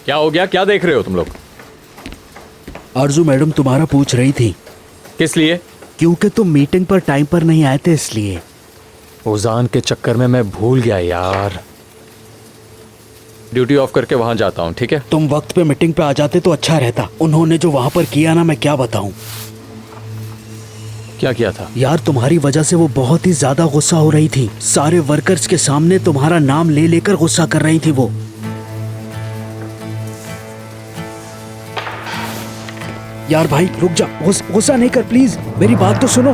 क्या हो गया? क्या देख रहे हो तुम लोग? आरजू मैडम तुम्हारा पूछ रही थी। किस लिए? क्योंकि तुम मीटिंग पर टाइम पर नहीं आए थे इसलिए। उजान के चक्कर में मैं भूल गया यार। ड्यूटी ऑफ करके वहां जाता हूँ, ठीक है? तुम वक्त पे मीटिंग पे आ जाते तो अच्छा रहता। उन्होंने जो वहां पर किया ना, मैं क्या बताऊं। क्या किया था? यार तुम्हारी वजह से वो बहुत ही ज्यादा गुस्सा हो रही थी। सारे वर्कर्स के सामने तुम्हारा नाम ले लेकर गुस्सा कर रही थी वो। यार भाई रुक जा, गुस्सा नहीं कर प्लीज, मेरी बात तो सुनो।